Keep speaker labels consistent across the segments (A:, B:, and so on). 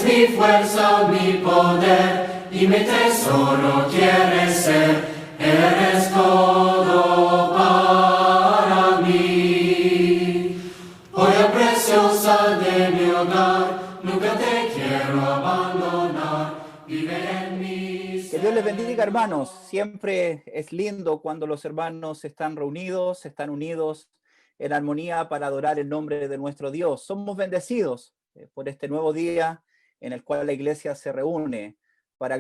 A: mi fuerza, mi poder y mi tesoro quieres ser. Eres todo para mí. Joya preciosa de mi hogar, nunca te quiero abandonar. Vive en mí.
B: Que Dios les bendiga, hermanos. Siempre es lindo cuando los hermanos están reunidos, están unidos en armonía para adorar el nombre de nuestro Dios. Somos bendecidos por este nuevo día en el cual la iglesia se reúne para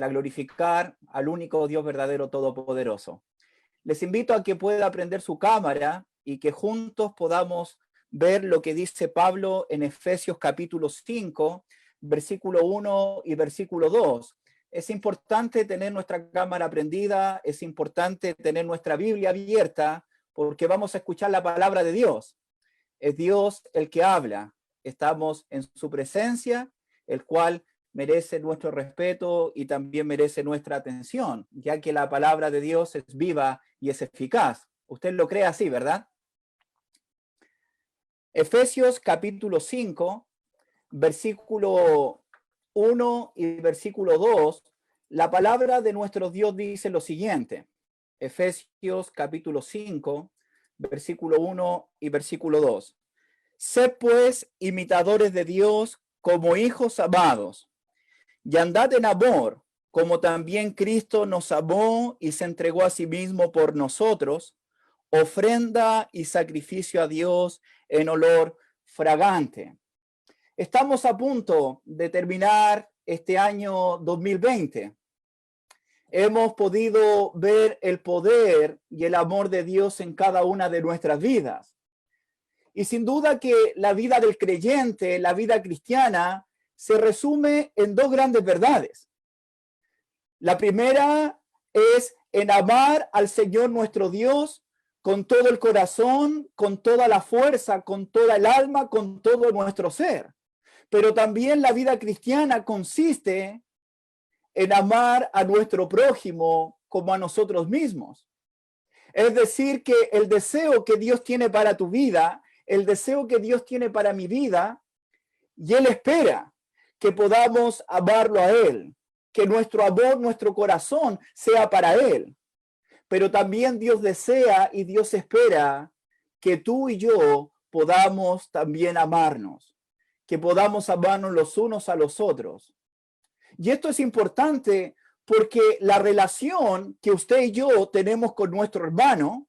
B: glorificar al único Dios verdadero todopoderoso. Les invito a que pueda prender su cámara y que juntos podamos ver lo que dice Pablo en Efesios capítulo 5, versículo 1 y versículo 2. Es importante tener nuestra cámara prendida, es importante tener nuestra Biblia abierta, porque vamos a escuchar la palabra de Dios. Es Dios el que habla. Estamos en su presencia, el cual merece nuestro respeto y también merece nuestra atención, ya que la palabra de Dios es viva y es eficaz. Usted lo cree así, ¿verdad? Efesios capítulo 5, versículo 1 y versículo 2, la palabra de nuestro Dios dice lo siguiente. Efesios capítulo 5, versículo 1 y versículo 2. Sed pues imitadores de Dios como hijos amados, y andad en amor, como también Cristo nos amó y se entregó a sí mismo por nosotros, ofrenda y sacrificio a Dios en olor fragante. Estamos a punto de terminar este año 2020. Hemos podido ver el poder y el amor de Dios en cada una de nuestras vidas. Y sin duda que la vida del creyente, la vida cristiana, se resume en dos grandes verdades. La primera es en amar al Señor nuestro Dios con todo el corazón, con toda la fuerza, con toda el alma, con todo nuestro ser. Pero también la vida cristiana consiste en amar a nuestro prójimo como a nosotros mismos. Es decir, que el deseo que Dios tiene para tu vida, el deseo que Dios tiene para mi vida, y Él espera que podamos amarlo a Él, que nuestro amor, nuestro corazón sea para Él. Pero también Dios desea y Dios espera que tú y yo podamos también amarnos, que podamos amarnos los unos a los otros. Y esto es importante porque la relación que usted y yo tenemos con nuestro hermano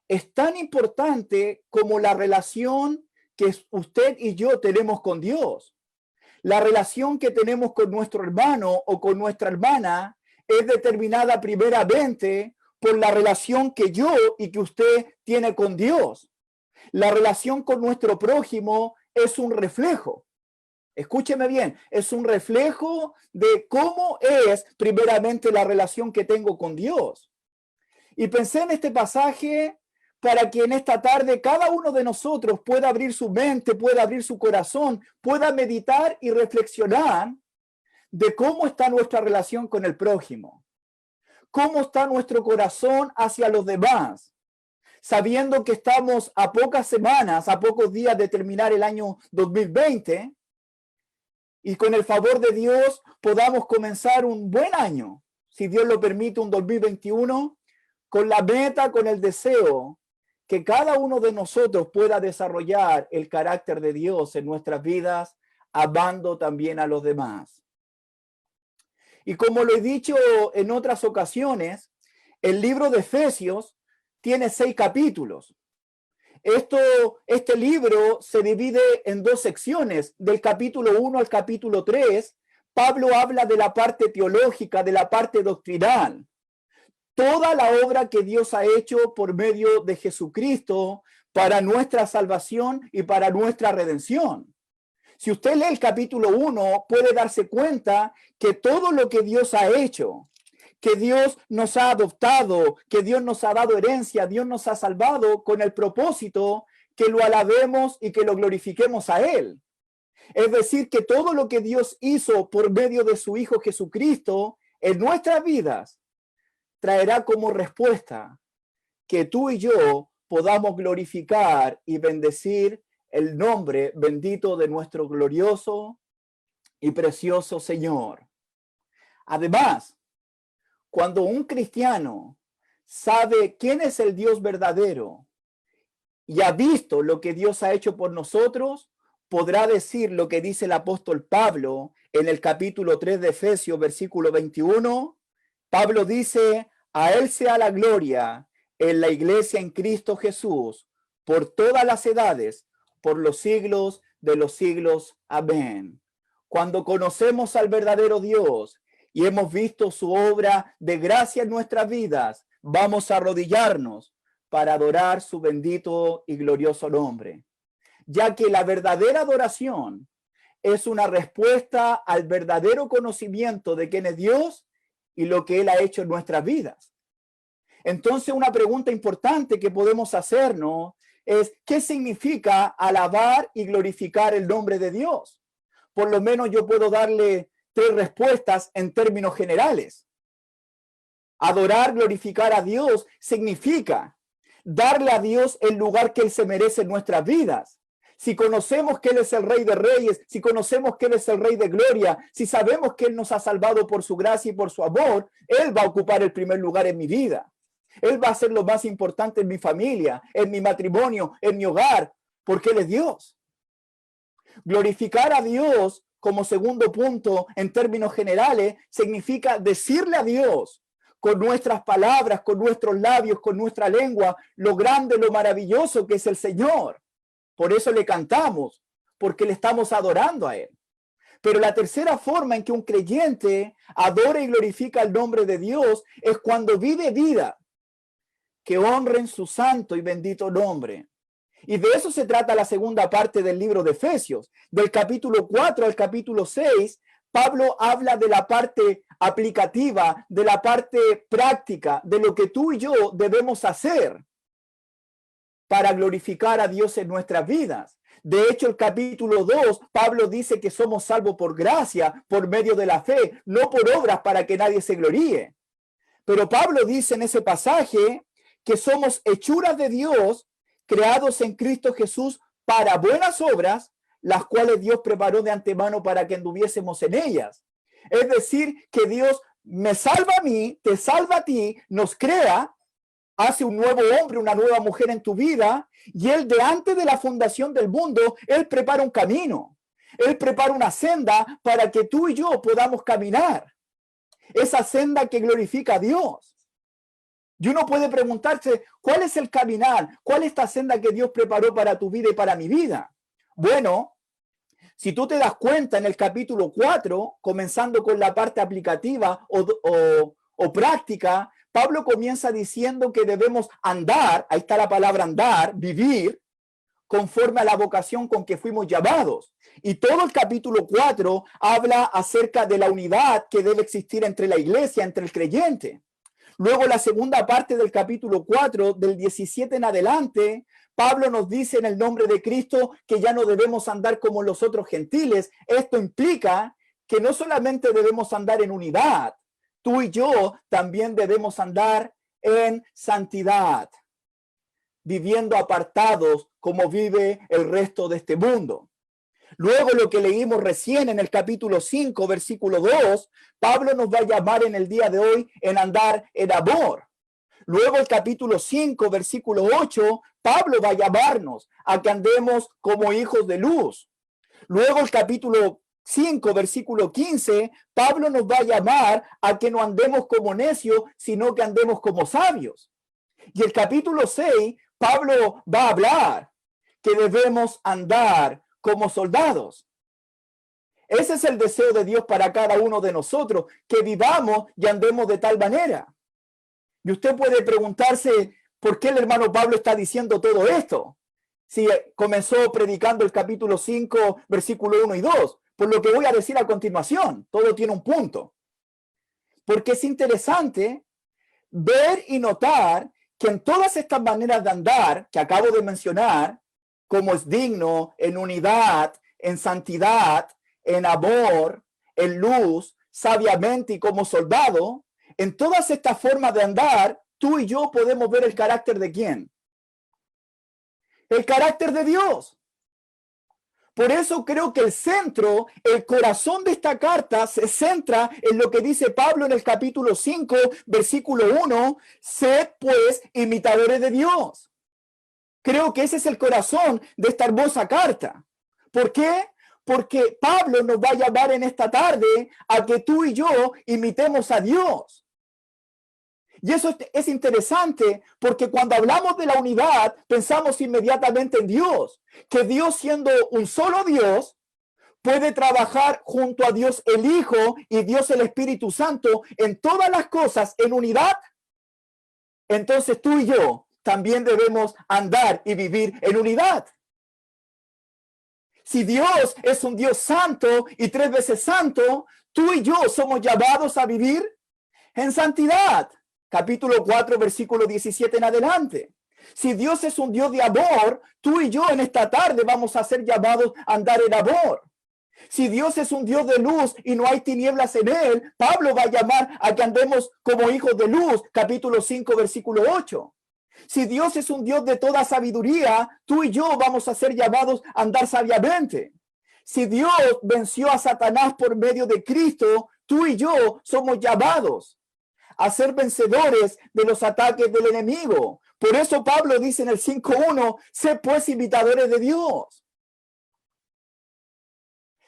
B: es tan importante como la relación que usted y yo tenemos con Dios. La relación que tenemos con nuestro hermano o con nuestra hermana es determinada primeramente por la relación que yo y que usted tiene con Dios. La relación con nuestro prójimo es un reflejo. Escúcheme bien, es un reflejo de cómo es primeramente la relación que tengo con Dios. Y pensé en este pasaje para que en esta tarde cada uno de nosotros pueda abrir su mente, pueda abrir su corazón, pueda meditar y reflexionar de cómo está nuestra relación con el prójimo, cómo está nuestro corazón hacia los demás, sabiendo que estamos a pocas semanas, a pocos días de terminar el año 2020 y con el favor de Dios podamos comenzar un buen año, si Dios lo permite, un 2021, con la meta, con el deseo que cada uno de nosotros pueda desarrollar el carácter de Dios en nuestras vidas, amando también a los demás. Y como lo he dicho en otras ocasiones, el libro de Efesios tiene 6 capítulos. Este libro se divide en 2 secciones, del capítulo 1 al capítulo 3. Pablo habla de la parte teológica, de la parte doctrinal. Toda la obra que Dios ha hecho por medio de Jesucristo para nuestra salvación y para nuestra redención. Si usted lee el capítulo 1, puede darse cuenta que todo lo que Dios ha hecho, que Dios nos ha adoptado, que Dios nos ha dado herencia, Dios nos ha salvado con el propósito que lo alabemos y que lo glorifiquemos a Él. Es decir, que todo lo que Dios hizo por medio de su Hijo Jesucristo en nuestras vidas traerá como respuesta que tú y yo podamos glorificar y bendecir el nombre bendito de nuestro glorioso y precioso Señor. Además, cuando un cristiano sabe quién es el Dios verdadero y ha visto lo que Dios ha hecho por nosotros, podrá decir lo que dice el apóstol Pablo en el capítulo 3 de Efesios, versículo 21. Pablo dice, a Él sea la gloria en la iglesia en Cristo Jesús, por todas las edades, por los siglos de los siglos. Amén. Cuando conocemos al verdadero Dios y hemos visto su obra de gracia en nuestras vidas, vamos a arrodillarnos para adorar su bendito y glorioso nombre, ya que la verdadera adoración es una respuesta al verdadero conocimiento de quién es Dios y lo que Él ha hecho en nuestras vidas. Entonces, una pregunta importante que podemos hacernos es, ¿qué significa alabar y glorificar el nombre de Dios? Por lo menos yo puedo darle 3 respuestas en términos generales. Adorar, glorificar a Dios significa darle a Dios el lugar que Él se merece en nuestras vidas. Si conocemos que Él es el Rey de Reyes, si conocemos que Él es el Rey de Gloria, si sabemos que Él nos ha salvado por su gracia y por su amor, Él va a ocupar el primer lugar en mi vida. Él va a ser lo más importante en mi familia, en mi matrimonio, en mi hogar, porque Él es Dios. Glorificar a Dios, como segundo punto, en términos generales, significa decirle a Dios con nuestras palabras, con nuestros labios, con nuestra lengua, lo grande, lo maravilloso que es el Señor. Por eso le cantamos, porque le estamos adorando a Él. Pero la tercera forma en que un creyente adora y glorifica el nombre de Dios es cuando vive vida que honren su santo y bendito nombre. Y de eso se trata la segunda parte del libro de Efesios. Del capítulo 4 al capítulo 6, Pablo habla de la parte aplicativa, de la parte práctica, de lo que tú y yo debemos hacer para glorificar a Dios en nuestras vidas. De hecho, el capítulo 2, Pablo dice que somos salvos por gracia, por medio de la fe, no por obras para que nadie se gloríe. Pero Pablo dice en ese pasaje que somos hechuras de Dios, creados en Cristo Jesús para buenas obras, las cuales Dios preparó de antemano para que anduviésemos en ellas. Es decir, que Dios me salva a mí, te salva a ti, nos crea, hace un nuevo hombre, una nueva mujer en tu vida, y Él de antes de la fundación del mundo, Él prepara un camino. Él prepara una senda para que tú y yo podamos caminar. Esa senda que glorifica a Dios. Y uno puede preguntarse, ¿cuál es el caminar? ¿Cuál es esta senda que Dios preparó para tu vida y para mi vida? Bueno, si tú te das cuenta en el capítulo 4, comenzando con la parte aplicativa o práctica, Pablo comienza diciendo que debemos andar, ahí está la palabra andar, vivir, conforme a la vocación con que fuimos llamados. Y todo el capítulo 4 habla acerca de la unidad que debe existir entre la iglesia, entre el creyente. Luego la segunda parte del capítulo 4, del 17 en adelante, Pablo nos dice en el nombre de Cristo que ya no debemos andar como los otros gentiles. Esto implica que no solamente debemos andar en unidad, tú y yo también debemos andar en santidad, viviendo apartados como vive el resto de este mundo. Luego lo que leímos recién en el capítulo 5, versículo 2, Pablo nos va a llamar en el día de hoy en andar en amor. Luego el capítulo 5, versículo 8, Pablo va a llamarnos a que andemos como hijos de luz. Luego el capítulo 5, versículo 15, Pablo nos va a llamar a que no andemos como necios, sino que andemos como sabios. Y el capítulo 6, Pablo va a hablar que debemos andar como soldados. Ese es el deseo de Dios para cada uno de nosotros, que vivamos y andemos de tal manera. Y usted puede preguntarse, ¿por qué el hermano Pablo está diciendo todo esto? Si comenzó predicando el capítulo 5, versículo 1 y 2, por lo que voy a decir a continuación, todo tiene un punto. Porque es interesante ver y notar que en todas estas maneras de andar que acabo de mencionar, como es digno, en unidad, en santidad, en amor, en luz, sabiamente y como soldado, en todas estas formas de andar, tú y yo podemos ver el carácter de ¿quién? El carácter de Dios. Por eso creo que el centro, el corazón de esta carta se centra en lo que dice Pablo en el capítulo 5, versículo 1, sed pues imitadores de Dios. Creo que ese es el corazón de esta hermosa carta. ¿Por qué? Porque Pablo nos va a llamar en esta tarde a que tú y yo imitemos a Dios. Y eso es interesante porque cuando hablamos de la unidad, pensamos inmediatamente en Dios. Que Dios, siendo un solo Dios, puede trabajar junto a Dios el Hijo y Dios el Espíritu Santo en todas las cosas en unidad. Entonces tú y yo también debemos andar y vivir en unidad. Si Dios es un Dios santo y 3 veces santo, tú y yo somos llamados a vivir en santidad. Capítulo 4, versículo 17 en adelante. Si Dios es un Dios de amor, tú y yo en esta tarde vamos a ser llamados a andar en amor. Si Dios es un Dios de luz y no hay tinieblas en él, Pablo va a llamar a que andemos como hijos de luz. Capítulo 5, versículo 8. Si Dios es un Dios de toda sabiduría, tú y yo vamos a ser llamados a andar sabiamente. Si Dios venció a Satanás por medio de Cristo, tú y yo somos llamados a ser vencedores de los ataques del enemigo. Por eso Pablo dice en el 5:1, sé pues imitadores de Dios.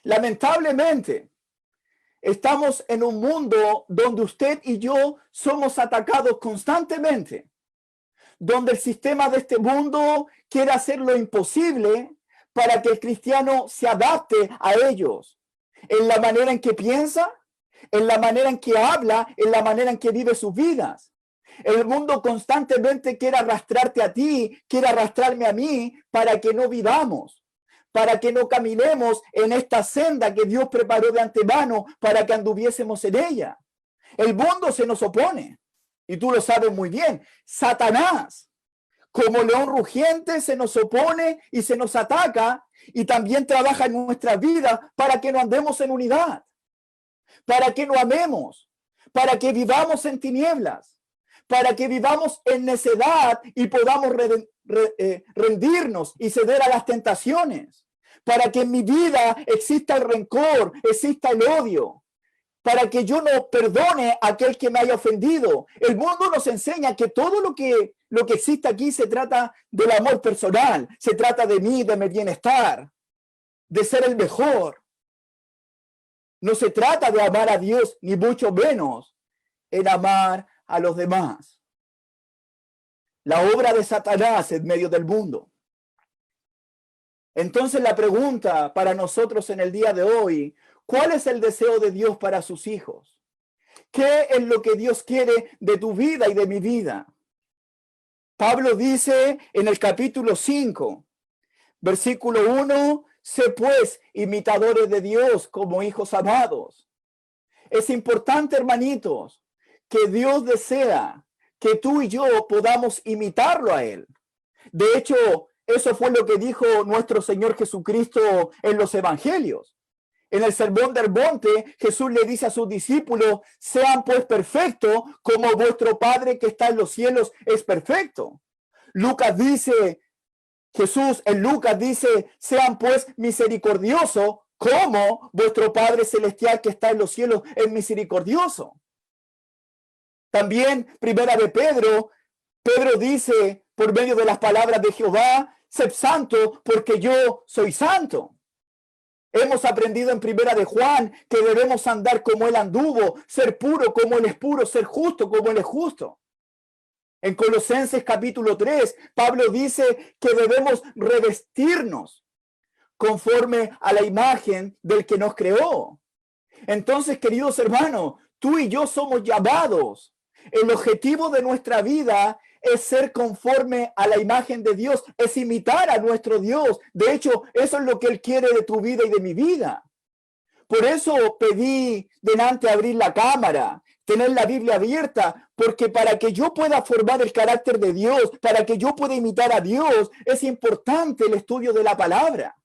B: Lamentablemente, estamos en un mundo donde usted y yo somos atacados constantemente, donde el sistema de este mundo quiere hacer lo imposible para que el cristiano se adapte a ellos, en la manera en que piensa, en la manera en que habla, en la manera en que vive sus vidas. El mundo constantemente quiere arrastrarte a ti, quiere arrastrarme a mí para que no vivamos, para que no caminemos en esta senda que Dios preparó de antemano para que anduviésemos en ella. El mundo se nos opone y tú lo sabes muy bien. Satanás, como león rugiente, se nos opone y se nos ataca y también trabaja en nuestras vidas para que no andemos en unidad, para que no amemos, para que vivamos en tinieblas, para que vivamos en necedad y podamos rendirnos y ceder a las tentaciones, para que en mi vida exista el rencor, exista el odio, para que yo no perdone a aquel que me haya ofendido. El mundo nos enseña que todo lo que existe aquí se trata del amor personal, se trata de mí, de mi bienestar, de ser el mejor. No se trata de amar a Dios, ni mucho menos en amar a los demás. La obra de Satanás en medio del mundo. Entonces la pregunta para nosotros en el día de hoy, ¿cuál es el deseo de Dios para sus hijos? ¿Qué es lo que Dios quiere de tu vida y de mi vida? Pablo dice en el capítulo 5, versículo 1, sé pues imitadores de Dios como hijos amados. Es importante, hermanitos, que Dios desea que tú y yo podamos imitarlo a Él. De hecho, eso fue lo que dijo nuestro Señor Jesucristo en los evangelios. En el Sermón del Monte, Jesús le dice a sus discípulos, sean pues perfectos como vuestro Padre que está en los cielos es perfecto. Jesús en Lucas dice, sean pues misericordiosos como vuestro Padre celestial que está en los cielos es misericordioso. También, primera de Pedro dice, por medio de las palabras de Jehová, sed santo porque yo soy santo. Hemos aprendido en primera de Juan que debemos andar como él anduvo, ser puro como él es puro, ser justo como él es justo. En Colosenses capítulo 3, Pablo dice que debemos revestirnos conforme a la imagen del que nos creó. Entonces, queridos hermanos, tú y yo somos llamados. El objetivo de nuestra vida es ser conforme a la imagen de Dios, es imitar a nuestro Dios. De hecho, eso es lo que Él quiere de tu vida y de mi vida. Por eso pedí delante abrir la cámara, tener la Biblia abierta, porque para que yo pueda formar el carácter de Dios, para que yo pueda imitar a Dios, es importante el estudio de la palabra.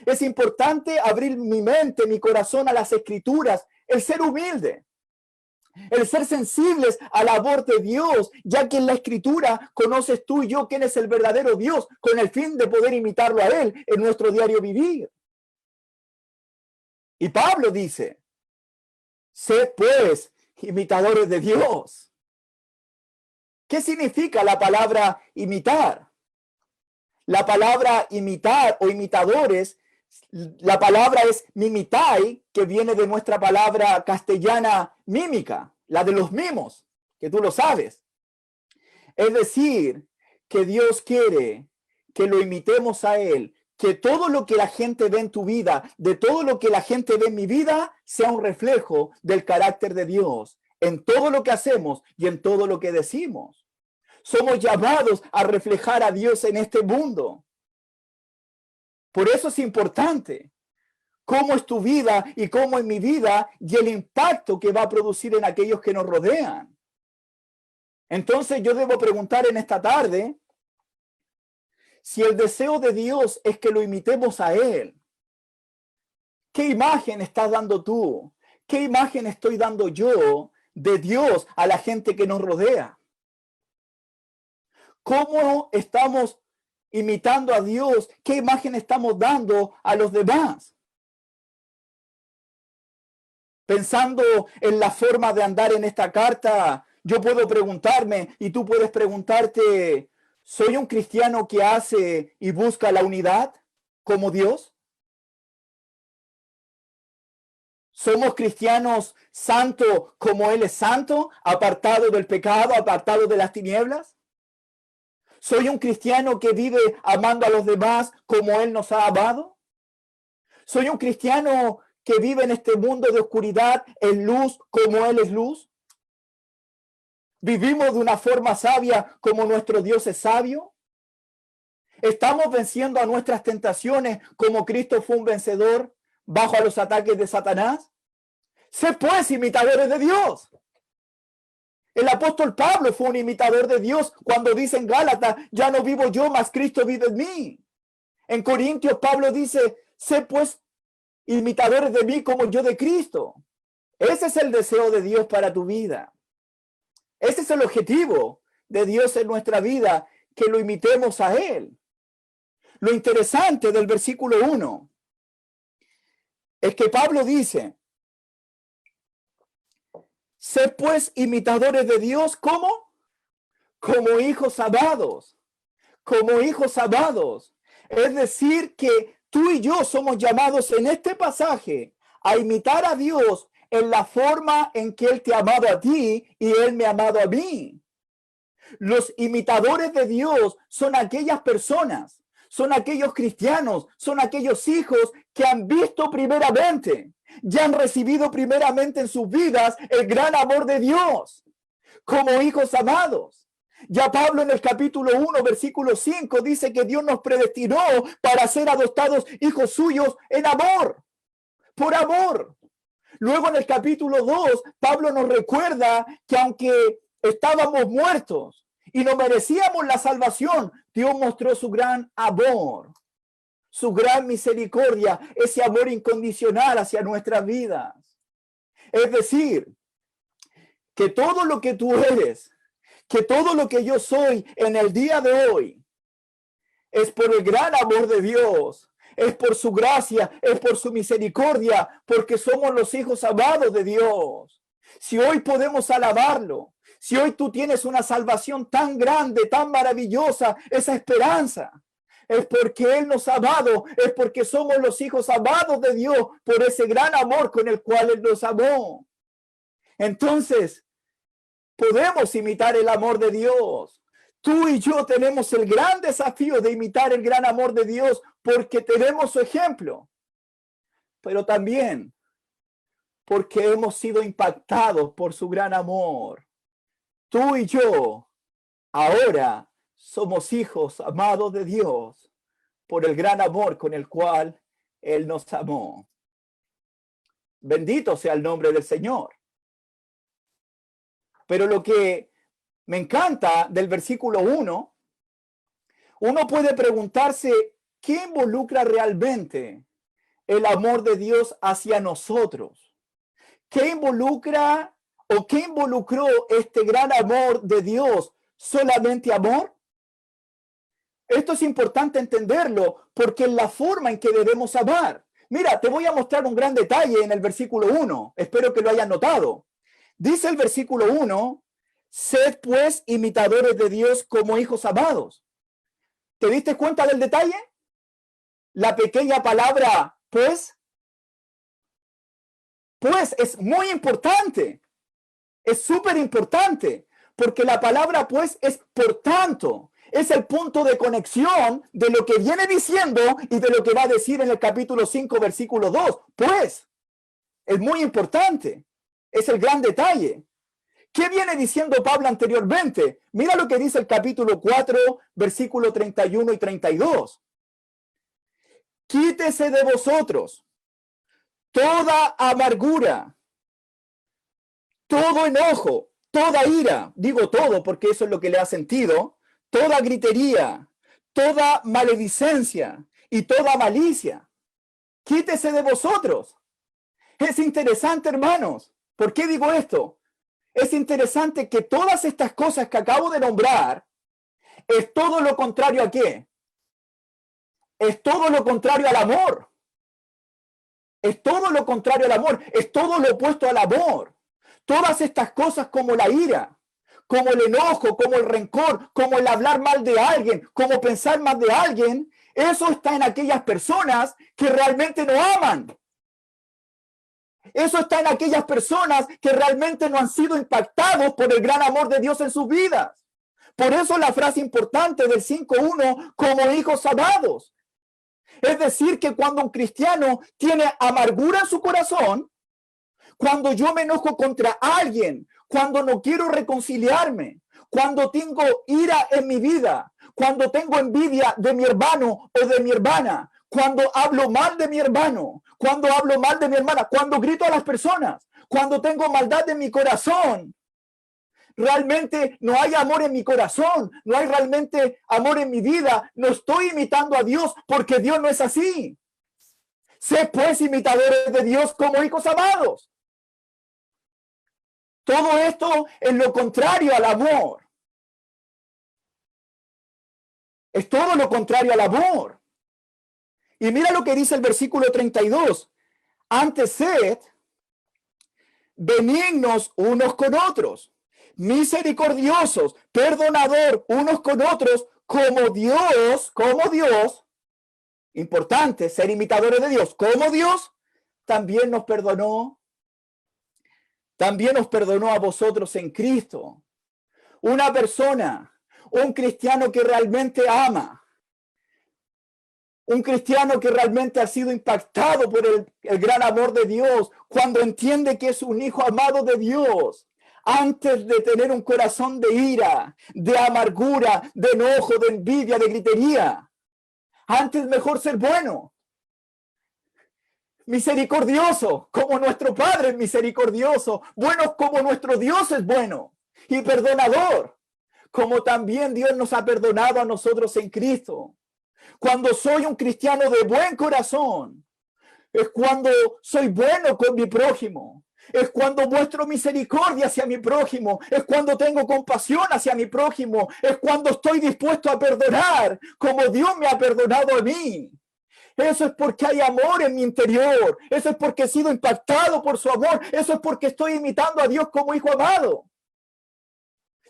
B: Es importante abrir mi mente, mi corazón a las escrituras, el ser humilde. El ser sensibles a la voz de Dios, ya que en la escritura conoces tú y yo quién es el verdadero Dios, con el fin de poder imitarlo a Él en nuestro diario vivir. Y Pablo dice, sed pues imitadores de Dios. ¿Qué significa la palabra imitar? La palabra imitar o imitadores, la palabra es mimitai, que viene de nuestra palabra castellana mímica, la de los mimos, que tú lo sabes. Es decir, que Dios quiere que lo imitemos a Él, que todo lo que la gente ve en tu vida, de todo lo que la gente ve en mi vida, sea un reflejo del carácter de Dios en todo lo que hacemos y en todo lo que decimos. Somos llamados a reflejar a Dios en este mundo. Por eso es importante cómo es tu vida y cómo es mi vida y el impacto que va a producir en aquellos que nos rodean. Entonces yo debo preguntar en esta tarde si el deseo de Dios es que lo imitemos a Él. ¿Qué imagen estás dando tú? ¿Qué imagen estoy dando yo de Dios a la gente que nos rodea? ¿Cómo estamos imitando a Dios? ¿Qué imagen estamos dando a los demás? Pensando en la forma de andar en esta carta, yo puedo preguntarme y tú puedes preguntarte, ¿soy un cristiano que hace y busca la unidad como Dios? ¿Somos cristianos santos como Él es santo, apartado del pecado, apartado de las tinieblas? ¿Soy un cristiano que vive amando a los demás como Él nos ha amado? ¿Soy un cristiano que vive en este mundo de oscuridad en luz como Él es luz? ¿Vivimos de una forma sabia como nuestro Dios es sabio? ¿Estamos venciendo a nuestras tentaciones como Cristo fue un vencedor bajo a los ataques de Satanás? Sé pues imitadores de Dios. El apóstol Pablo fue un imitador de Dios cuando dice en Gálatas, ya no vivo yo, mas Cristo vive en mí. En Corintios Pablo dice, sé pues imitadores de mí como yo de Cristo. Ese es el deseo de Dios para tu vida. Ese es el objetivo de Dios en nuestra vida, que lo imitemos a Él. Lo interesante del versículo 1 es que Pablo dice, sed pues imitadores de Dios, ¿cómo? Como hijos amados, como hijos amados. Es decir, que tú y yo somos llamados en este pasaje a imitar a Dios en la forma en que Él te ha amado a ti y Él me ha amado a mí. Los imitadores de Dios son aquellas personas, son aquellos cristianos, son aquellos hijos que han visto primeramente, ya han recibido primeramente en sus vidas el gran amor de Dios, como hijos amados. Ya Pablo en el capítulo 1, versículo 5 dice que Dios nos predestinó para ser adoptados hijos suyos en amor, por amor. Luego en el capítulo 2, Pablo nos recuerda que aunque estábamos muertos y no merecíamos la salvación, Dios mostró su gran amor, su gran misericordia, ese amor incondicional hacia nuestras vidas. Es decir, que todo lo que tú eres, que todo lo que yo soy en el día de hoy, es por el gran amor de Dios. Es por su gracia, es por su misericordia, porque somos los hijos amados de Dios. Si hoy podemos alabarlo, si hoy tú tienes una salvación tan grande, tan maravillosa, esa esperanza, es porque Él nos ha amado, es porque somos los hijos amados de Dios por ese gran amor con el cual Él nos amó. Entonces, podemos imitar el amor de Dios. Tú y yo tenemos el gran desafío de imitar el gran amor de Dios porque tenemos su ejemplo, pero también porque hemos sido impactados por su gran amor. Tú y yo ahora somos hijos amados de Dios por el gran amor con el cual Él nos amó. Bendito sea el nombre del Señor. Pero lo que me encanta del versículo 1, uno puede preguntarse, ¿qué involucra realmente el amor de Dios hacia nosotros? ¿Qué involucra o qué involucró este gran amor de Dios? ¿Solamente amor? Esto es importante entenderlo porque es la forma en que debemos amar. Mira, te voy a mostrar un gran detalle en el versículo 1. Espero que lo hayan notado. Dice el versículo 1, sed pues imitadores de Dios como hijos amados. ¿Te diste cuenta del detalle? La pequeña palabra pues es muy importante. Es súper importante, porque la palabra pues es por tanto. Es el punto de conexión de lo que viene diciendo y de lo que va a decir en el capítulo 5, versículo 2. Pues, es muy importante. Es el gran detalle. ¿Qué viene diciendo Pablo anteriormente? Mira lo que dice el capítulo 4, versículo 31 y 32. Quítese de vosotros toda amargura, todo enojo, toda ira, digo todo porque eso es lo que le ha sentido, toda gritería, toda maledicencia y toda malicia. Quítese de vosotros. Es interesante, hermanos. ¿Por qué digo esto? Es interesante que todas estas cosas que acabo de nombrar es todo lo contrario a qué? Es todo lo contrario al amor. Es todo lo contrario al amor. Es todo lo opuesto al amor. Todas estas cosas como la ira, como el enojo, como el rencor, como el hablar mal de alguien, como pensar mal de alguien, eso está en aquellas personas que realmente no aman. Eso está en aquellas personas que realmente no han sido impactados por el gran amor de Dios en sus vidas. Por eso la frase importante del 5.1, como hijos amados. Es decir, que cuando un cristiano tiene amargura en su corazón, cuando yo me enojo contra alguien, cuando no quiero reconciliarme, cuando tengo ira en mi vida, cuando tengo envidia de mi hermano o de mi hermana, cuando hablo mal de mi hermano, cuando hablo mal de mi hermana, cuando grito a las personas, cuando tengo maldad en mi corazón, realmente no hay amor en mi corazón, no hay realmente amor en mi vida, no estoy imitando a Dios porque Dios no es así. Sé pues imitadores de Dios como hijos amados. Todo esto es lo contrario al amor. Es todo lo contrario al amor. Y mira lo que dice el versículo 32. Antes sed benignos unos con otros, misericordiosos, perdonador unos con otros, como Dios, importante ser imitadores de Dios, como Dios también nos perdonó a vosotros en Cristo. Una persona, un cristiano que realmente ama, un cristiano que realmente ha sido impactado por el gran amor de Dios, cuando entiende que es un hijo amado de Dios, antes de tener un corazón de ira, de amargura, de enojo, de envidia, de gritería, antes mejor ser bueno, misericordioso, como nuestro Padre es misericordioso, bueno como nuestro Dios es bueno, y perdonador, como también Dios nos ha perdonado a nosotros en Cristo. Cuando soy un cristiano de buen corazón, es cuando soy bueno con mi prójimo, es cuando muestro misericordia hacia mi prójimo, es cuando tengo compasión hacia mi prójimo, es cuando estoy dispuesto a perdonar como Dios me ha perdonado a mí. Eso es porque hay amor en mi interior, eso es porque he sido impactado por su amor, eso es porque estoy imitando a Dios como hijo amado.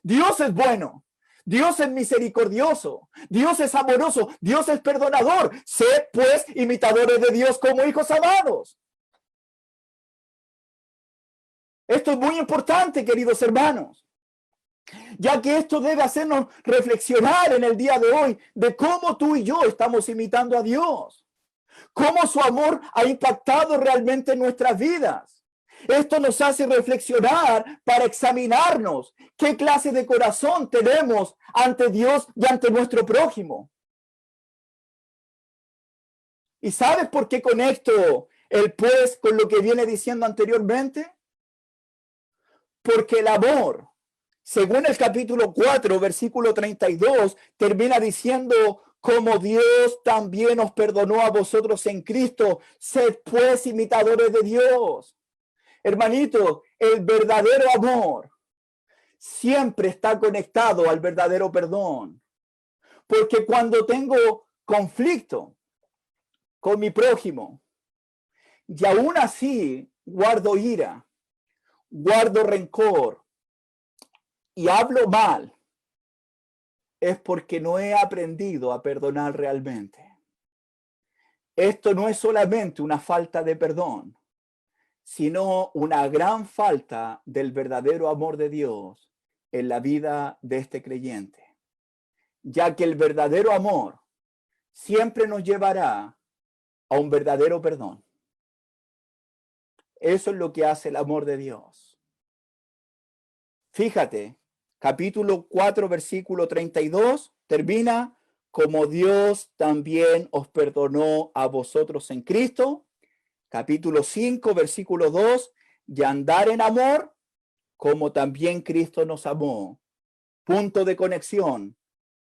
B: Dios es bueno. Dios es misericordioso, Dios es amoroso, Dios es perdonador. Sed pues imitadores de Dios como hijos amados. Esto es muy importante, queridos hermanos, ya que esto debe hacernos reflexionar en el día de hoy de cómo tú y yo estamos imitando a Dios, cómo su amor ha impactado realmente en nuestras vidas. Esto nos hace reflexionar para examinarnos qué clase de corazón tenemos ante Dios y ante nuestro prójimo. ¿Y sabes por qué conecto el pues con lo que viene diciendo anteriormente? Porque el amor, según el capítulo 4, versículo 32, termina diciendo: como Dios también os perdonó a vosotros en Cristo, sed pues imitadores de Dios. Hermanito, el verdadero amor siempre está conectado al verdadero perdón. Porque cuando tengo conflicto con mi prójimo, y aún así guardo ira, guardo rencor y hablo mal, es porque no he aprendido a perdonar realmente. Esto no es solamente una falta de perdón, sino una gran falta del verdadero amor de Dios en la vida de este creyente, ya que el verdadero amor siempre nos llevará a un verdadero perdón. Eso es lo que hace el amor de Dios. Fíjate, capítulo 4, versículo 32, termina: como Dios también os perdonó a vosotros en Cristo. Capítulo 5, versículo 2, y andar en amor, como también Cristo nos amó. Punto de conexión.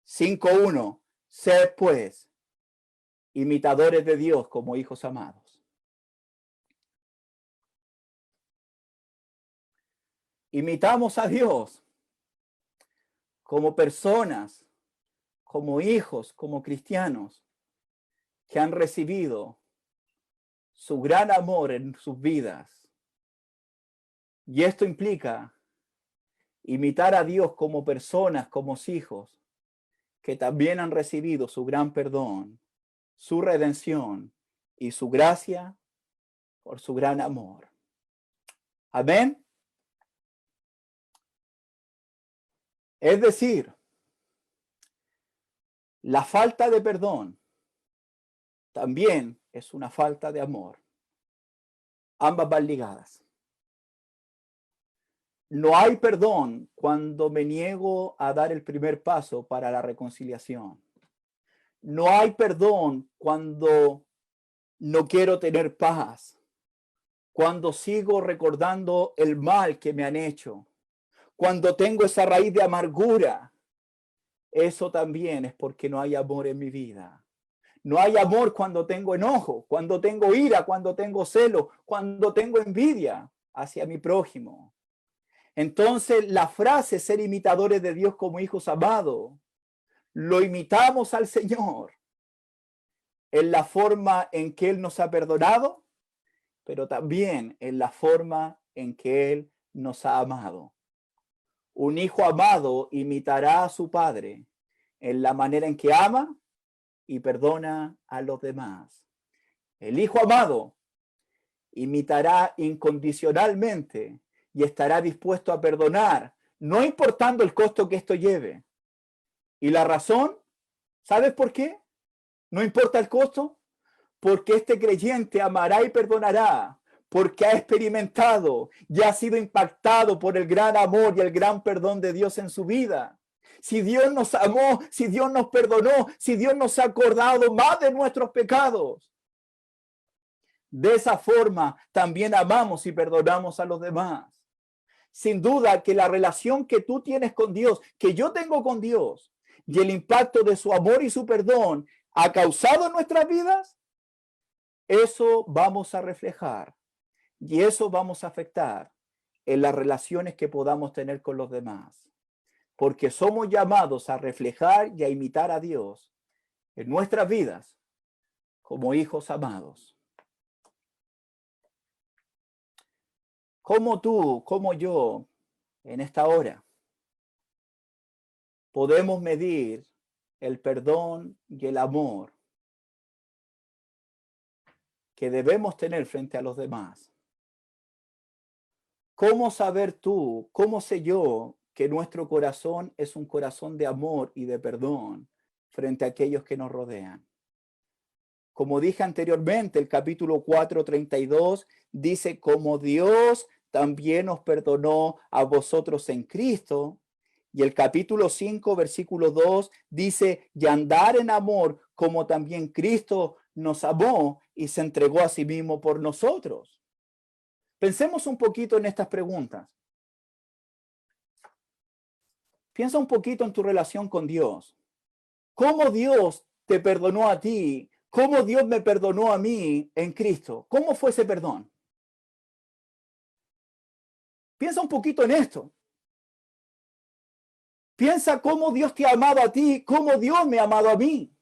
B: 5.1, sed pues imitadores de Dios como hijos amados. Imitamos a Dios como personas, como hijos, como cristianos que han recibido su gran amor en sus vidas. Y esto implica imitar a Dios como personas, como hijos, que también han recibido su gran perdón, su redención y su gracia por su gran amor. Amén. Es decir, la falta de perdón también es una falta de amor. Ambas van ligadas. No hay perdón cuando me niego a dar el primer paso para la reconciliación. No hay perdón cuando no quiero tener paz, cuando sigo recordando el mal que me han hecho, cuando tengo esa raíz de amargura. Eso también es porque no hay amor en mi vida. No hay amor cuando tengo enojo, cuando tengo ira, cuando tengo celo, cuando tengo envidia hacia mi prójimo. Entonces, la frase ser imitadores de Dios como hijos amados, lo imitamos al Señor en la forma en que Él nos ha perdonado, pero también en la forma en que Él nos ha amado. Un hijo amado imitará a su padre en la manera en que ama y perdona a los demás. El hijo amado imitará incondicionalmente y estará dispuesto a perdonar, no importando el costo que esto lleve. ¿Y la razón? ¿Sabes por qué? No importa el costo, porque este creyente amará y perdonará, porque ha experimentado y ha sido impactado por el gran amor y el gran perdón de Dios en su vida. Si Dios nos amó, si Dios nos perdonó, si Dios nos ha acordado más de nuestros pecados, de esa forma también amamos y perdonamos a los demás. Sin duda que la relación que tú tienes con Dios, que yo tengo con Dios, y el impacto de su amor y su perdón ha causado en nuestras vidas, eso vamos a reflejar y eso vamos a afectar en las relaciones que podamos tener con los demás. Porque somos llamados a reflejar y a imitar a Dios en nuestras vidas como hijos amados. ¿Cómo tú, como yo, en esta hora, podemos medir el perdón y el amor que debemos tener frente a los demás? ¿Cómo saber tú, cómo sé yo que nuestro corazón es un corazón de amor y de perdón frente a aquellos que nos rodean? Como dije anteriormente, el capítulo 4:32 dice: como Dios también os perdonó a vosotros en Cristo. Y el capítulo 5, versículo 2 dice: y andar en amor como también Cristo nos amó y se entregó a sí mismo por nosotros. Pensemos un poquito en estas preguntas. Piensa un poquito en tu relación con Dios. ¿Cómo Dios te perdonó a ti? ¿Cómo Dios me perdonó a mí en Cristo? ¿Cómo fue ese perdón? Piensa un poquito en esto. Piensa cómo Dios te ha amado a ti, cómo Dios me ha amado a mí.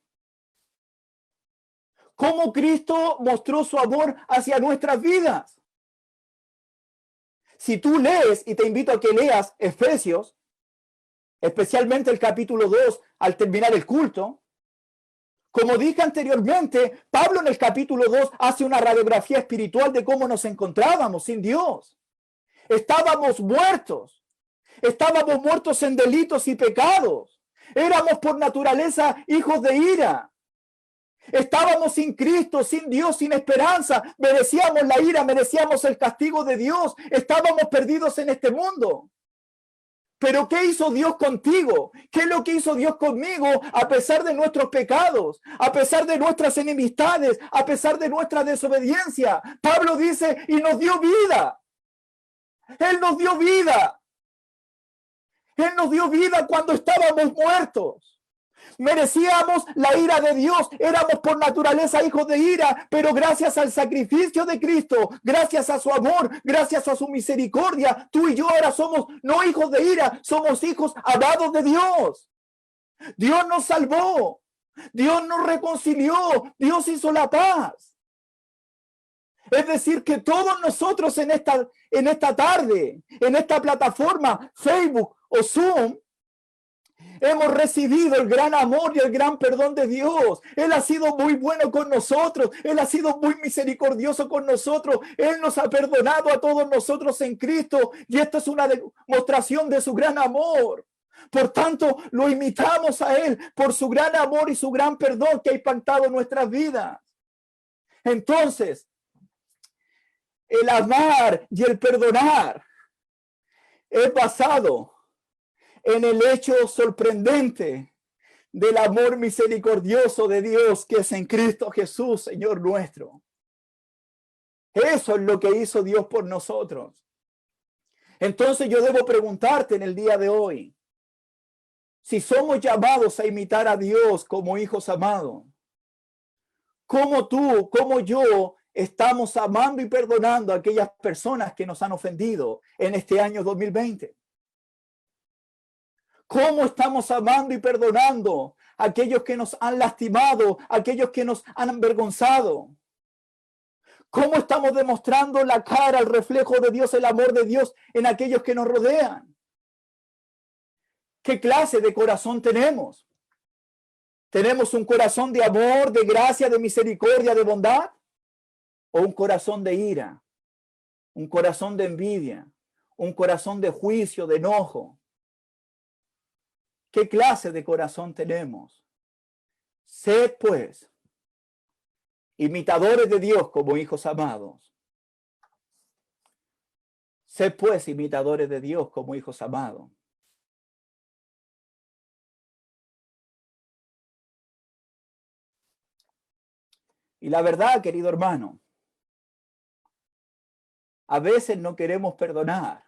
B: cómo Cristo mostró su amor hacia nuestras vidas. Si tú lees, y te invito a que leas Efesios, especialmente el capítulo 2, al terminar el culto, como dije anteriormente, Pablo en el capítulo 2 hace una radiografía espiritual de cómo nos encontrábamos sin Dios. Estábamos muertos en delitos y pecados. Éramos por naturaleza hijos de ira. Estábamos sin Cristo, sin Dios, sin esperanza. Merecíamos la ira, merecíamos el castigo de Dios. Estábamos perdidos en este mundo. Pero ¿qué hizo Dios contigo? ¿Qué es lo que hizo Dios conmigo a pesar de nuestros pecados, a pesar de nuestras enemistades, a pesar de nuestra desobediencia? Pablo dice, y nos dio vida. Él nos dio vida. Él nos dio vida cuando estábamos muertos. Merecíamos la ira de Dios, éramos por naturaleza hijos de ira, pero gracias al sacrificio de Cristo, gracias a su amor, gracias a su misericordia, tú y yo ahora somos no hijos de ira, somos hijos amados de Dios. Dios nos salvó, Dios nos reconcilió, Dios hizo la paz. Es decir, que todos nosotros en esta tarde, en esta plataforma, Facebook o Zoom, hemos recibido el gran amor y el gran perdón de Dios. Él ha sido muy bueno con nosotros. Él ha sido muy misericordioso con nosotros. Él nos ha perdonado a todos nosotros en Cristo. Y esto es una demostración de su gran amor. Por tanto, lo imitamos a Él por su gran amor y su gran perdón que ha impactado nuestras vidas. Entonces, el amar y el perdonar es basado en el hecho sorprendente del amor misericordioso de Dios que es en Cristo Jesús, Señor nuestro. Eso es lo que hizo Dios por nosotros. Entonces yo debo preguntarte en el día de hoy, si somos llamados a imitar a Dios como hijos amados, ¿cómo tú, cómo yo estamos amando y perdonando a aquellas personas que nos han ofendido en este año 2020? ¿Cómo estamos amando y perdonando a aquellos que nos han lastimado, a aquellos que nos han avergonzado? ¿Cómo estamos demostrando la cara, el reflejo de Dios, el amor de Dios en aquellos que nos rodean? ¿Qué clase de corazón tenemos? ¿Tenemos un corazón de amor, de gracia, de misericordia, de bondad? ¿O un corazón de ira? ¿Un corazón de envidia? ¿Un corazón de juicio, de enojo? ¿Qué clase de corazón tenemos? Sed, pues, imitadores de Dios como hijos amados. Sed, pues, imitadores de Dios como hijos amados. Y la verdad, querido hermano, a veces no queremos perdonar.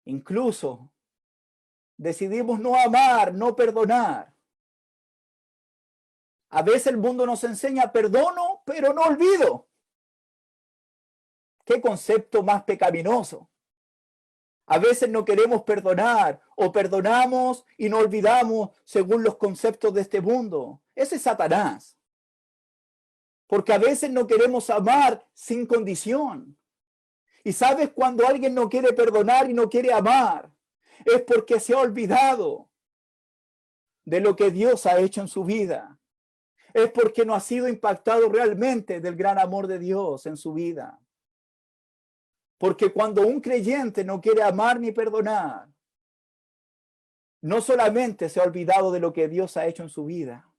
B: Incluso decidimos no amar, no perdonar. A veces el mundo nos enseña perdono, pero no olvido. ¿Qué concepto más pecaminoso? A veces no queremos perdonar o perdonamos y no olvidamos según los conceptos de este mundo. Ese es Satanás. Porque a veces no queremos amar sin condición. Y sabes, cuando alguien no quiere perdonar y no quiere amar, es porque se ha olvidado de lo que Dios ha hecho en su vida. Es porque no ha sido impactado realmente del gran amor de Dios en su vida. Porque cuando un creyente no quiere amar ni perdonar, no solamente se ha olvidado de lo que Dios ha hecho en su vida,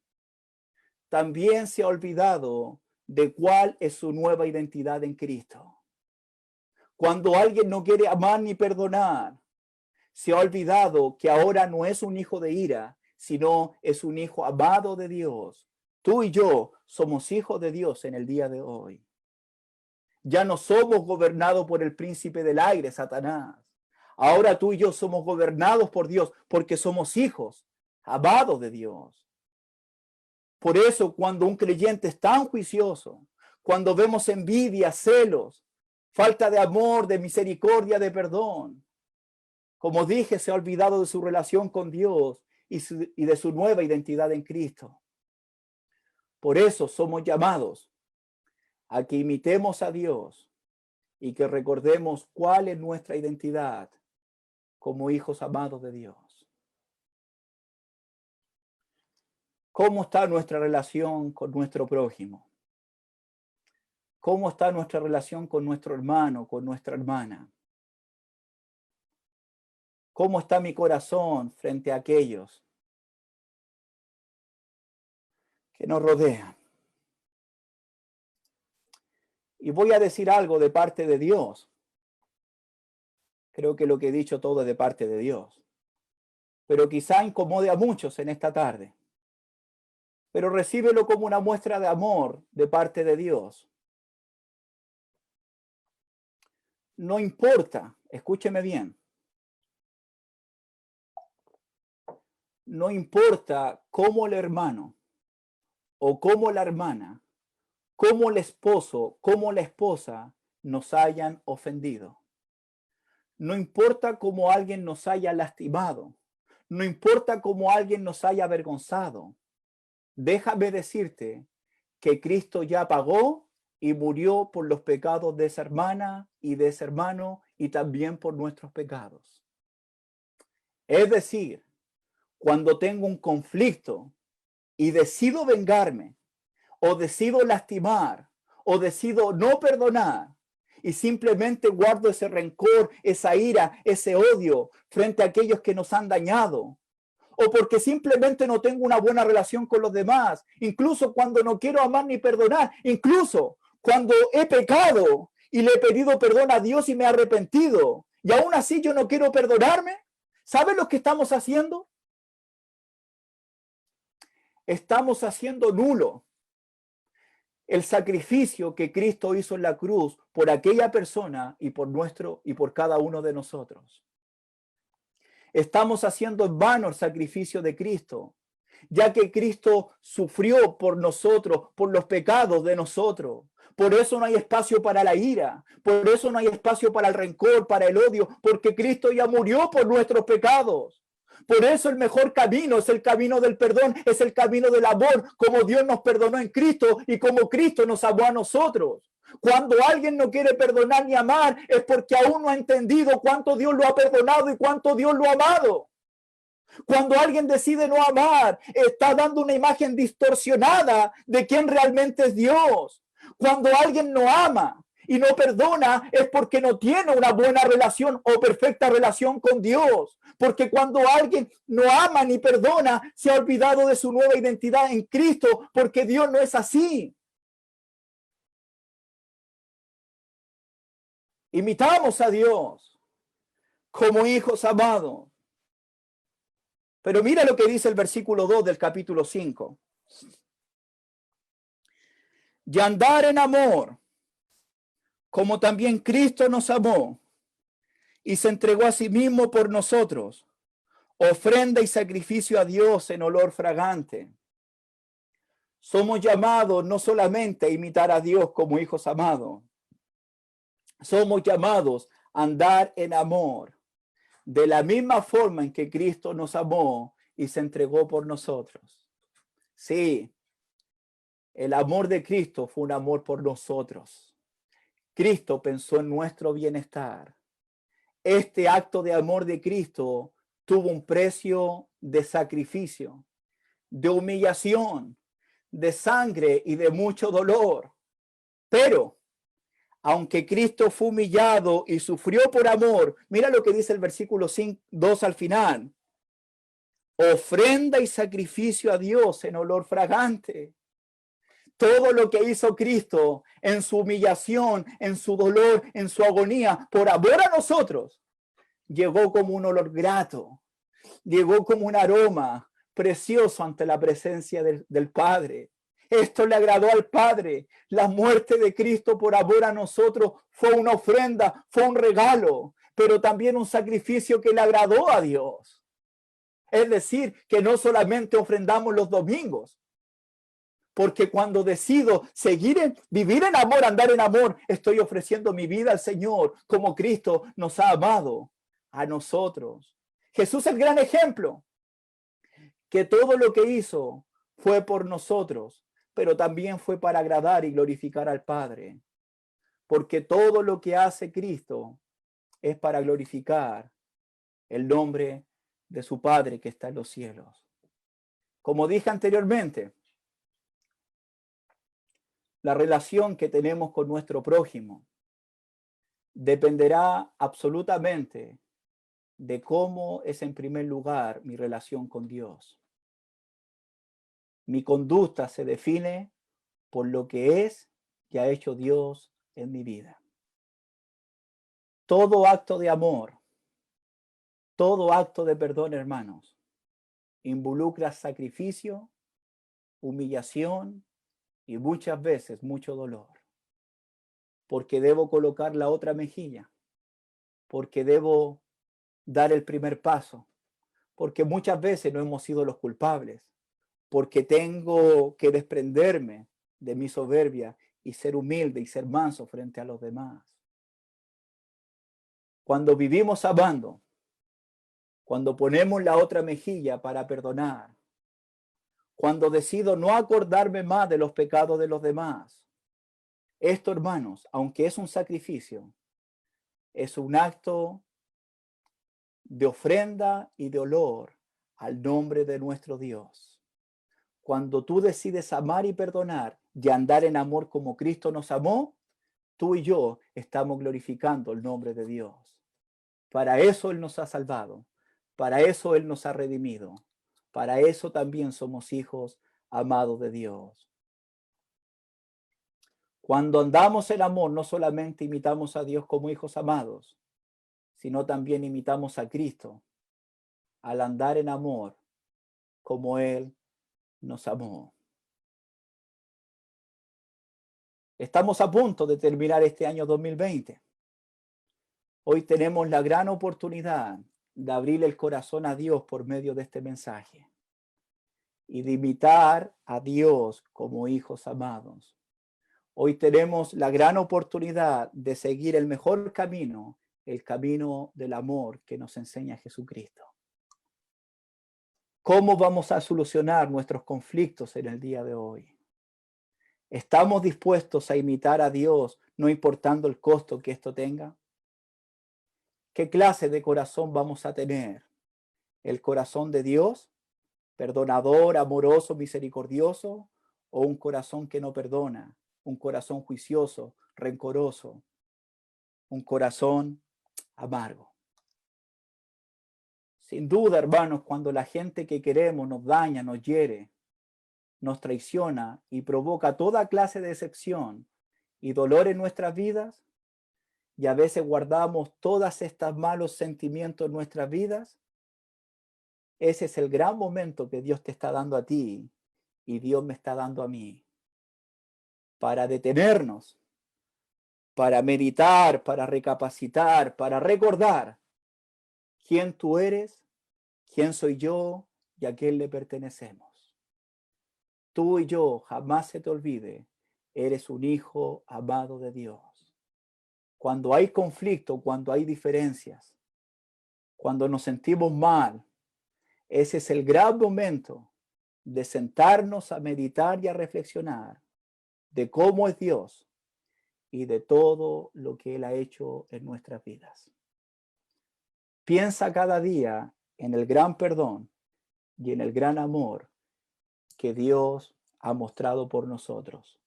B: también se ha olvidado de cuál es su nueva identidad en Cristo. Cuando alguien no quiere amar ni perdonar, se ha olvidado que ahora no es un hijo de ira, sino es un hijo amado de Dios. Tú y yo somos hijos de Dios en el día de hoy. Ya no somos gobernados por el príncipe del aire, Satanás. Ahora tú y yo somos gobernados por Dios porque somos hijos amados de Dios. Por eso, cuando un creyente es tan juicioso, cuando vemos envidia, celos, falta de amor, de misericordia, de perdón, como dije, se ha olvidado de su relación con Dios y de su nueva identidad en Cristo. Por eso somos llamados a que imitemos a Dios y que recordemos cuál es nuestra identidad como hijos amados de Dios. ¿Cómo está nuestra relación con nuestro prójimo? ¿Cómo está nuestra relación con nuestro hermano, con nuestra hermana? ¿Cómo está mi corazón frente a aquellos que nos rodean? Y voy a decir algo de parte de Dios. Creo que lo que he dicho todo es de parte de Dios. Pero quizá incomode a muchos en esta tarde. Pero recíbelo como una muestra de amor de parte de Dios. No importa, escúcheme bien. No importa cómo el hermano o cómo la hermana, cómo el esposo, cómo la esposa nos hayan ofendido. No importa cómo alguien nos haya lastimado. No importa cómo alguien nos haya avergonzado. Déjame decirte que Cristo ya pagó y murió por los pecados de esa hermana y de ese hermano y también por nuestros pecados. Es decir, cuando tengo un conflicto y decido vengarme, o decido lastimar, o decido no perdonar, y simplemente guardo ese rencor, esa ira, ese odio frente a aquellos que nos han dañado, o porque simplemente no tengo una buena relación con los demás, incluso cuando no quiero amar ni perdonar, incluso cuando he pecado y le he pedido perdón a Dios y me he arrepentido, y aún así yo no quiero perdonarme. ¿Saben lo que estamos haciendo? Estamos haciendo nulo el sacrificio que Cristo hizo en la cruz por aquella persona y por cada uno de nosotros. Estamos haciendo en vano el sacrificio de Cristo, ya que Cristo sufrió por nosotros, por los pecados de nosotros. Por eso no hay espacio para la ira, por eso no hay espacio para el rencor, para el odio, porque Cristo ya murió por nuestros pecados. Por eso el mejor camino es el camino del perdón, es el camino del amor, como Dios nos perdonó en Cristo y como Cristo nos amó a nosotros. Cuando alguien no quiere perdonar ni amar, es porque aún no ha entendido cuánto Dios lo ha perdonado y cuánto Dios lo ha amado. Cuando alguien decide no amar, está dando una imagen distorsionada de quién realmente es Dios. Cuando alguien no ama y no perdona, es porque no tiene una buena relación o perfecta relación con Dios. Porque cuando alguien no ama ni perdona, se ha olvidado de su nueva identidad en Cristo, porque Dios no es así. Imitamos a Dios como hijos amados. Pero mira lo que dice el versículo 2 del capítulo 5. Y andar en amor, como también Cristo nos amó y se entregó a sí mismo por nosotros, ofrenda y sacrificio a Dios en olor fragante. Somos llamados no solamente a imitar a Dios como hijos amados, somos llamados a andar en amor, de la misma forma en que Cristo nos amó y se entregó por nosotros. Sí, el amor de Cristo fue un amor por nosotros. Cristo pensó en nuestro bienestar. Este acto de amor de Cristo tuvo un precio de sacrificio, de humillación, de sangre y de mucho dolor. Pero, aunque Cristo fue humillado y sufrió por amor, mira lo que dice el versículo 2 al final. Ofrenda y sacrificio a Dios en olor fragante. Todo lo que hizo Cristo en su humillación, en su dolor, en su agonía, por amor a nosotros, llegó como un olor grato, llegó como un aroma precioso ante la presencia del Padre. Esto le agradó al Padre. La muerte de Cristo por amor a nosotros fue una ofrenda, fue un regalo, pero también un sacrificio que le agradó a Dios. Es decir, que no solamente ofrendamos los domingos, porque cuando decido vivir en amor, andar en amor, estoy ofreciendo mi vida al Señor, como Cristo nos ha amado a nosotros. Jesús es el gran ejemplo, que todo lo que hizo fue por nosotros, pero también fue para agradar y glorificar al Padre, porque todo lo que hace Cristo es para glorificar el nombre de su Padre que está en los cielos. Como dije anteriormente, la relación que tenemos con nuestro prójimo dependerá absolutamente de cómo es en primer lugar mi relación con Dios. Mi conducta se define por lo que es y ha hecho Dios en mi vida. Todo acto de amor, todo acto de perdón, hermanos, involucra sacrificio, humillación y muchas veces mucho dolor. Porque debo colocar la otra mejilla, porque debo dar el primer paso, porque muchas veces no hemos sido los culpables, porque tengo que desprenderme de mi soberbia y ser humilde y ser manso frente a los demás. Cuando vivimos amando, cuando ponemos la otra mejilla para perdonar, cuando decido no acordarme más de los pecados de los demás, esto, hermanos, aunque es un sacrificio, es un acto de ofrenda y de olor al nombre de nuestro Dios. Cuando tú decides amar y perdonar y andar en amor como Cristo nos amó, tú y yo estamos glorificando el nombre de Dios. Para eso Él nos ha salvado, para eso Él nos ha redimido, para eso también somos hijos amados de Dios. Cuando andamos en amor, no solamente imitamos a Dios como hijos amados, sino también imitamos a Cristo al andar en amor como Él nos amó. Estamos a punto de terminar este año 2020. Hoy tenemos la gran oportunidad de abrir el corazón a Dios por medio de este mensaje y de imitar a Dios como hijos amados. Hoy tenemos la gran oportunidad de seguir el mejor camino, el camino del amor que nos enseña Jesucristo. ¿Cómo vamos a solucionar nuestros conflictos en el día de hoy? ¿Estamos dispuestos a imitar a Dios, no importando el costo que esto tenga? ¿Qué clase de corazón vamos a tener? ¿El corazón de Dios, perdonador, amoroso, misericordioso, o un corazón que no perdona, un corazón juicioso, rencoroso, un corazón amargo? Sin duda, hermanos, cuando la gente que queremos nos daña, nos hiere, nos traiciona y provoca toda clase de decepción y dolor en nuestras vidas, y a veces guardamos todos estos malos sentimientos en nuestras vidas, ese es el gran momento que Dios te está dando a ti y Dios me está dando a mí, para detenernos, para meditar, para recapacitar, para recordar quién tú eres, quién soy yo y a quién le pertenecemos. Tú y yo, jamás se te olvide, eres un hijo amado de Dios. Cuando hay conflicto, cuando hay diferencias, cuando nos sentimos mal, ese es el gran momento de sentarnos a meditar y a reflexionar de cómo es Dios y de todo lo que Él ha hecho en nuestras vidas. Piensa cada día en el gran perdón y en el gran amor que Dios ha mostrado por nosotros,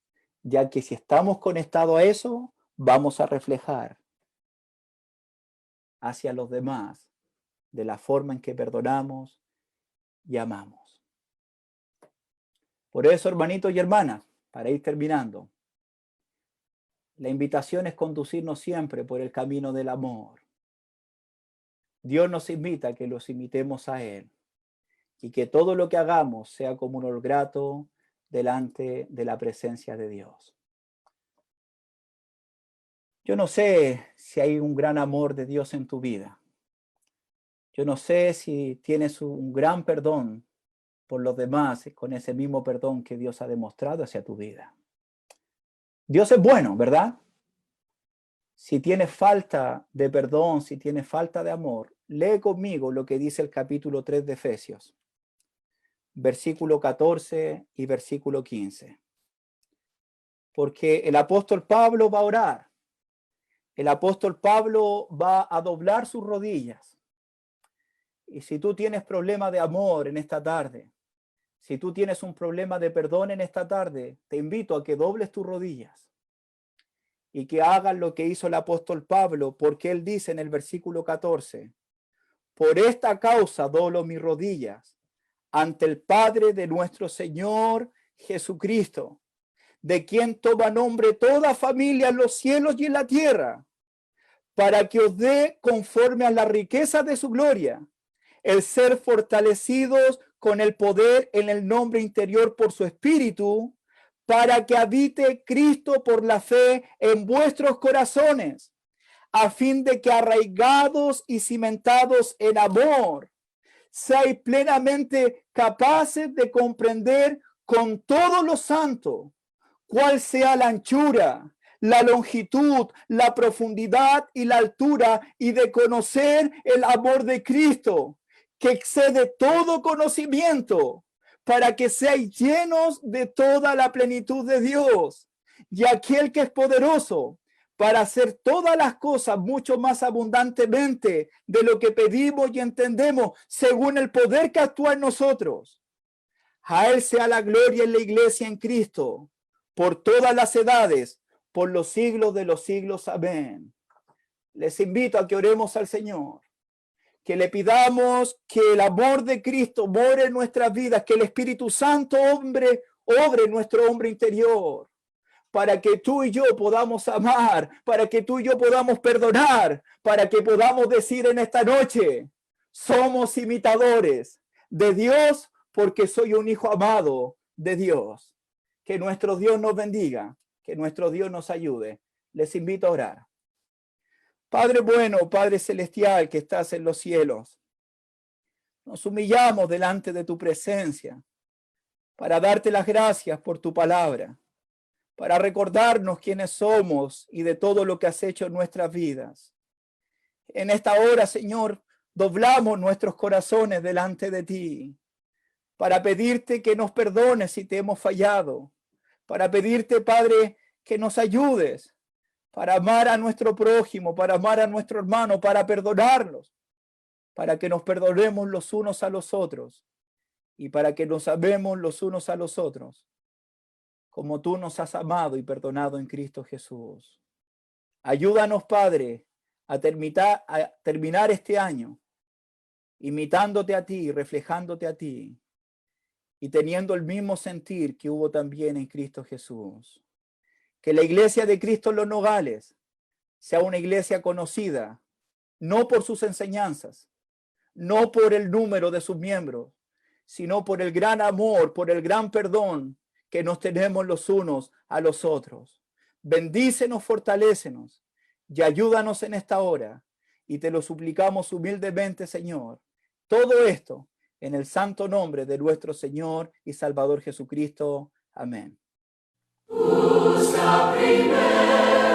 B: ya que si estamos conectados a eso, vamos a reflejar hacia los demás de la forma en que perdonamos y amamos. Por eso, hermanitos y hermanas, para ir terminando, la invitación es conducirnos siempre por el camino del amor. Dios nos invita a que los imitemos a Él y que todo lo que hagamos sea como un olor grato delante de la presencia de Dios. Yo no sé si hay un gran amor de Dios en tu vida. Yo no sé si tienes un gran perdón por los demás con ese mismo perdón que Dios ha demostrado hacia tu vida. Dios es bueno, ¿verdad? Si tienes falta de perdón, si tienes falta de amor, lee conmigo lo que dice el capítulo 3 de Efesios, versículo 14 y versículo 15. porque el apóstol Pablo va a orar. El apóstol Pablo va a doblar sus rodillas. Y si tú tienes problema de amor en esta tarde, si tú tienes un problema de perdón en esta tarde, te invito a que dobles tus rodillas y que hagas lo que hizo el apóstol Pablo, porque él dice en el versículo 14, por esta causa doblo mis rodillas ante el Padre de nuestro Señor Jesucristo, de quien toma nombre toda familia en los cielos y en la tierra, para que os dé conforme a la riqueza de su gloria, el ser fortalecidos con el poder en el nombre interior por su Espíritu, para que habite Cristo por la fe en vuestros corazones, a fin de que arraigados y cimentados en amor, seáis plenamente capaces de comprender con todos los santos cuál sea la anchura, la longitud, la profundidad y la altura, y de conocer el amor de Cristo, que excede todo conocimiento, para que seáis llenos de toda la plenitud de Dios. Y aquel que es poderoso para hacer todas las cosas mucho más abundantemente de lo que pedimos y entendemos, según el poder que actúa en nosotros. A él sea la gloria en la iglesia en Cristo, por todas las edades, por los siglos de los siglos. Amén. Les invito a que oremos al Señor, que le pidamos que el amor de Cristo more en nuestras vidas, que el Espíritu Santo obre en nuestro hombre interior, para que tú y yo podamos amar, para que tú y yo podamos perdonar, para que podamos decir en esta noche, somos imitadores de Dios porque soy un hijo amado de Dios. Que nuestro Dios nos bendiga, que nuestro Dios nos ayude. Les invito a orar. Padre bueno, Padre celestial que estás en los cielos, nos humillamos delante de tu presencia para darte las gracias por tu palabra, para recordarnos quiénes somos y de todo lo que has hecho en nuestras vidas. En esta hora, Señor, doblamos nuestros corazones delante de ti para pedirte que nos perdones si te hemos fallado, para pedirte, Padre, que nos ayudes para amar a nuestro prójimo, para amar a nuestro hermano, para perdonarlos, para que nos perdonemos los unos a los otros y para que nos amemos los unos a los otros, como tú nos has amado y perdonado en Cristo Jesús. Ayúdanos, Padre, a terminar este año imitándote a ti, reflejándote a ti y teniendo el mismo sentir que hubo también en Cristo Jesús. Que la iglesia de Cristo en los Nogales sea una iglesia conocida, no por sus enseñanzas, no por el número de sus miembros, sino por el gran amor, por el gran perdón que nos tenemos los unos a los otros. Bendícenos, fortalécenos y ayúdanos en esta hora. Y te lo suplicamos humildemente, Señor. Todo esto en el santo nombre de nuestro Señor y Salvador Jesucristo. Amén.
A: Busca primero